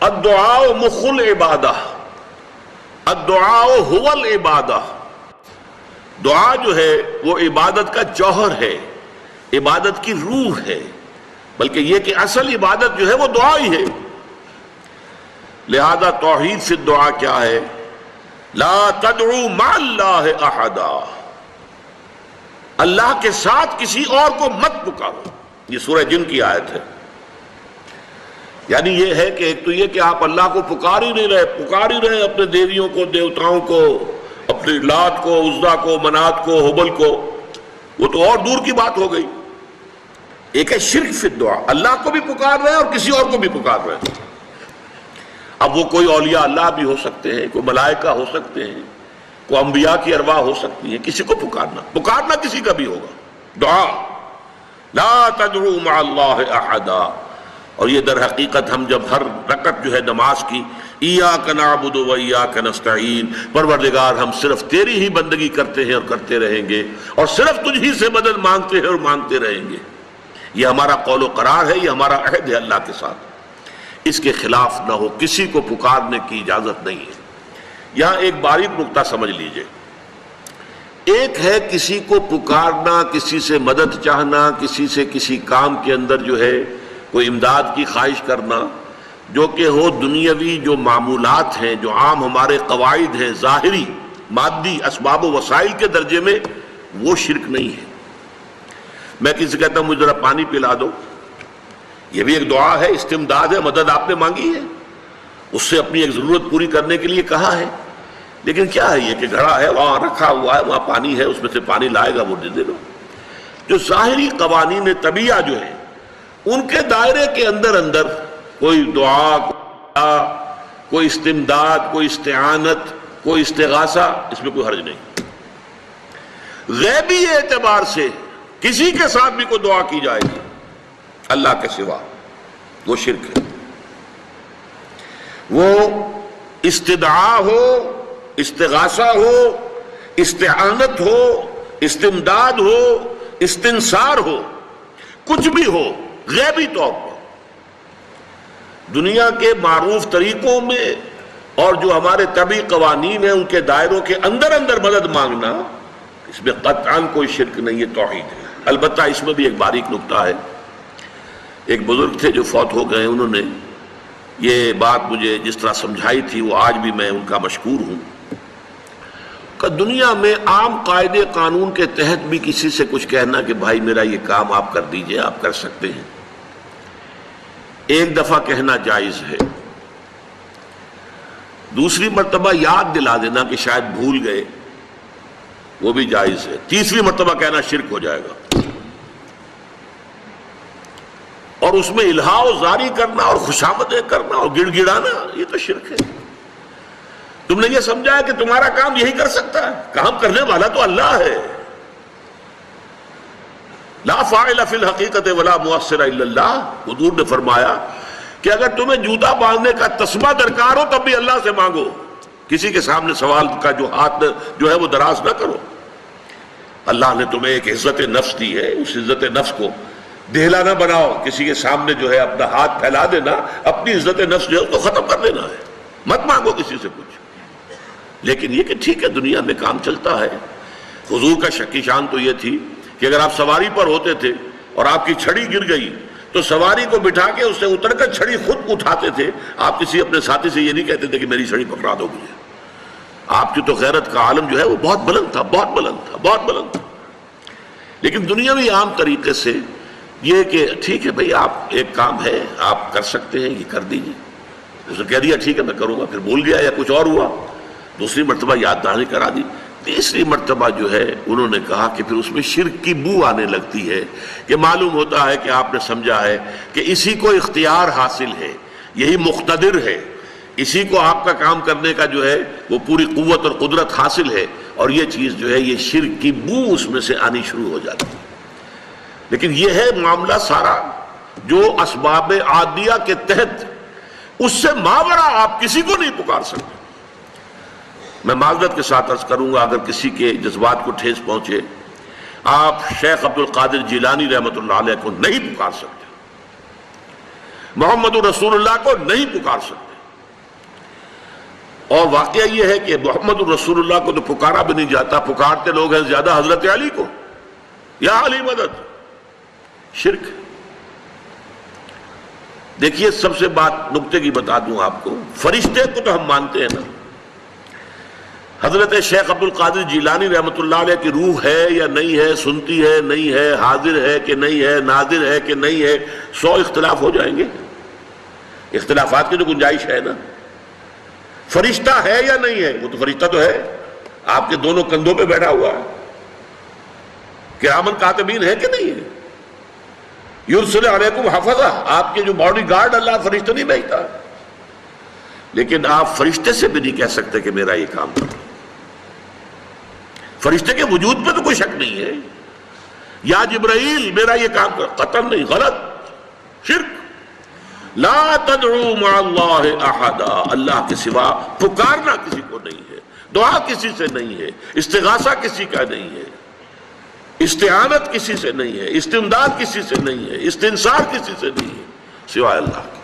الدعاء مخ العبادہ، الدعاء هو العبادہ، دعا جو ہے وہ عبادت کا جوہر ہے، عبادت کی روح ہے، بلکہ یہ کہ اصل عبادت جو ہے وہ دعا ہی ہے۔ لہذا توحید فی الدعا کیا ہے؟ لا تدعو مع اللہ احدا، اللہ کے ساتھ کسی اور کو مت پکارو۔ یہ سورہ جن کی آیت ہے۔ یعنی یہ ہے کہ ایک تو یہ کہ آپ اللہ کو پکار ہی نہیں رہے، پکار ہی رہے اپنے دیویوں کو، دیوتاؤں کو، اپنے لات کو، عزا کو، منات کو، حبل کو، وہ تو اور دور کی بات ہو گئی۔ ایک ہے شرک فی الدعا، اللہ کو بھی پکار رہے ہیں اور کسی اور کو بھی پکار رہے ہیں۔ اب وہ کوئی اولیاء اللہ بھی ہو سکتے ہیں، کوئی ملائکہ ہو سکتے ہیں، کوئی انبیاء کی ارواح ہو سکتی ہیں، کسی کو پکارنا کسی کا بھی ہوگا۔ دعا لا تدعو مع اللہ احدا، اور یہ در حقیقت ہم جب ہر رکعت جو ہے نماز کی ایاک نعبد و ایاک نستعین، پروردگار ہم صرف تیری ہی بندگی کرتے ہیں اور کرتے رہیں گے، اور صرف تجھ ہی سے مدد مانگتے ہیں اور مانگتے رہیں گے، یہ ہمارا قول و قرار ہے، یہ ہمارا عہد ہے اللہ کے ساتھ، اس کے خلاف نہ ہو، کسی کو پکارنے کی اجازت نہیں ہے۔ یہاں ایک باریک نکتہ سمجھ لیجئے، ایک ہے کسی کو پکارنا، کسی سے مدد چاہنا، کسی سے کسی کام کے اندر جو ہے کوئی امداد کی خواہش کرنا، جو کہ ہو دنیاوی جو معمولات ہیں، جو عام ہمارے قواعد ہیں، ظاہری مادی اسباب و وسائل کے درجے میں، وہ شرک نہیں ہے۔ میں کسی سے کہتا ہوں مجھے ذرا پانی پلا دو، یہ بھی ایک دعا ہے، استمداد ہے، مدد آپ نے مانگی ہے، اس سے اپنی ایک ضرورت پوری کرنے کے لیے کہا ہے، لیکن کیا ہے یہ کہ گھڑا ہے، وہاں رکھا ہوا ہے، وہاں پانی ہے، اس میں سے پانی لائے گا وہ دے دو۔ جو ظاہری قوانین طبیعہ جو ہیں ان کے دائرے کے اندر کوئی دعا، کوئی استمداد، کوئی استعانت، کوئی استغاثہ، اس میں کوئی حرج نہیں۔ غیبی اعتبار سے کسی کے ساتھ بھی کوئی دعا کی جائے گی اللہ کے سوا، وہ شرک ہے۔ وہ استدعا ہو، استغاثہ ہو، استعانت ہو، استمداد ہو، استنصار ہو، کچھ بھی ہو، غیبی طور پر دنیا کے معروف طریقوں میں اور جو ہمارے طبعی قوانین ہیں ان کے دائروں کے اندر مدد مانگنا، اس میں قطعاً کوئی شرک نہیں ہے، توحید ہے۔ البتہ اس میں بھی ایک باریک نکتہ ہے۔ ایک بزرگ تھے جو فوت ہو گئے، انہوں نے یہ بات مجھے جس طرح سمجھائی تھی وہ آج بھی میں ان کا مشکور ہوں کہ دنیا میں عام قاعدے قانون کے تحت بھی کسی سے کچھ کہنا کہ بھائی میرا یہ کام آپ کر دیجئے، آپ کر سکتے ہیں، ایک دفعہ کہنا جائز ہے، دوسری مرتبہ یاد دلا دینا کہ شاید بھول گئے، وہ بھی جائز ہے، تیسری مرتبہ کہنا شرک ہو جائے گا، اور اس میں الہا و زاری کرنا اور خوشامدیں کرنا اور گڑ گڑانا، یہ تو شرک ہے۔ تم نے یہ سمجھا ہے کہ تمہارا کام یہی کر سکتا ہے، کام کرنے والا تو اللہ ہے۔ لا فاعل فی الحقیقت ولا مؤثر الا اللہ، حضور نے فرمایا کہ اگر تمہیں جوتا باندھنے کا تسمہ درکار ہو تب بھی اللہ سے مانگو، کسی کے سامنے سوال کا جو ہاتھ جو ہے وہ دراز نہ کرو۔ اللہ نے تمہیں ایک عزت نفس دی ہے، اس عزت نفس کو دہلا نہ بناؤ، کسی کے سامنے جو ہے اپنا ہاتھ پھیلا دینا، اپنی عزت نفس جو ہے اس کو ختم کر دینا ہے، مت مانگو کسی سے کچھ۔ لیکن یہ کہ ٹھیک ہے دنیا میں کام چلتا ہے۔ حضور کا شکی شان تو یہ تھی کہ اگر آپ سواری پر ہوتے تھے اور آپ کی چھڑی گر گئی تو سواری کو بٹھا کے اس سے اتر کر چھڑی خود اٹھاتے تھے، آپ کسی اپنے ساتھی سے یہ نہیں کہتے تھے کہ میری چھڑی پکڑا دو مجھے۔ آپ کی تو غیرت کا عالم جو ہے وہ بہت بلند تھا، بہت بلند تھا، بہت بلند تھا۔ لیکن دنیاوی عام طریقے سے یہ کہ ٹھیک ہے بھئی آپ ایک کام ہے آپ کر سکتے ہیں، یہ کر دیجئے، اس نے کہہ دیا ٹھیک ہے میں کروں گا، پھر بھول گیا یا کچھ اور ہوا، دوسری مرتبہ یاد دہانی کرا دی، تیسری مرتبہ جو ہے انہوں نے کہا کہ پھر اس میں شرک کی بو آنے لگتی ہے کہ معلوم ہوتا ہے کہ آپ نے سمجھا ہے کہ اسی کو اختیار حاصل ہے، یہی مقتدر ہے، اسی کو آپ کا کام کرنے کا جو ہے وہ پوری قوت اور قدرت حاصل ہے، اور یہ چیز جو ہے یہ شرک کی بو اس میں سے آنی شروع ہو جاتی ہے۔ لیکن یہ ہے معاملہ سارا جو اسباب عادیہ کے تحت، اس سے ماورا آپ کسی کو نہیں پکار سکتے۔ میں معذرت کے ساتھ عرض کروں گا اگر کسی کے جذبات کو ٹھیس پہنچے، آپ شیخ عبد القادر جیلانی رحمۃ اللہ علیہ کو نہیں پکار سکتے، محمد رسول اللہ کو نہیں پکار سکتے، اور واقعہ یہ ہے کہ محمد الرسول اللہ کو تو پکارا بھی نہیں جاتا، پکارتے لوگ ہیں زیادہ حضرت علی کو، یا علی مدد، شرک۔ دیکھیے سب سے بات نکتے کی بتا دوں آپ کو، فرشتے کو تو ہم مانتے ہیں نا، حضرت شیخ عبد القادر جیلانی رحمۃ اللہ علیہ کی روح ہے یا نہیں ہے، سنتی ہے نہیں ہے، حاضر ہے کہ نہیں ہے، ناظر ہے کہ نہیں ہے، 100 اختلاف ہو جائیں گے، اختلافات کی تو گنجائش ہے نا۔ فرشتہ ہے یا نہیں ہے؟ وہ تو فرشتہ تو ہے، آپ کے دونوں کندھوں پہ بیٹھا ہوا ہے، کرامن کاتبین ہے کہ نہیں ہے؟ یرسل علیکم حفظہ، آپ کے جو باڈی گارڈ اللہ فرشتہ نہیں بھیجتا، لیکن آپ فرشتے سے بھی نہیں کہہ سکتے کہ میرا یہ کام کرو۔ فرشتے کے وجود پہ تو کوئی شک نہیں ہے، یا جبرائیل میرا یہ کام کرو، قطعاً نہیں، غلط، شرک۔ لا تدعو مع اللہ احدا، اللہ کے سوا پکارنا کسی کو نہیں ہے، دعا کسی سے نہیں ہے، استغاثہ کسی کا نہیں ہے، استعانت کسی سے نہیں ہے، استمداد کسی سے نہیں ہے، استنصار کسی سے نہیں ہے، سوائے اللہ کے۔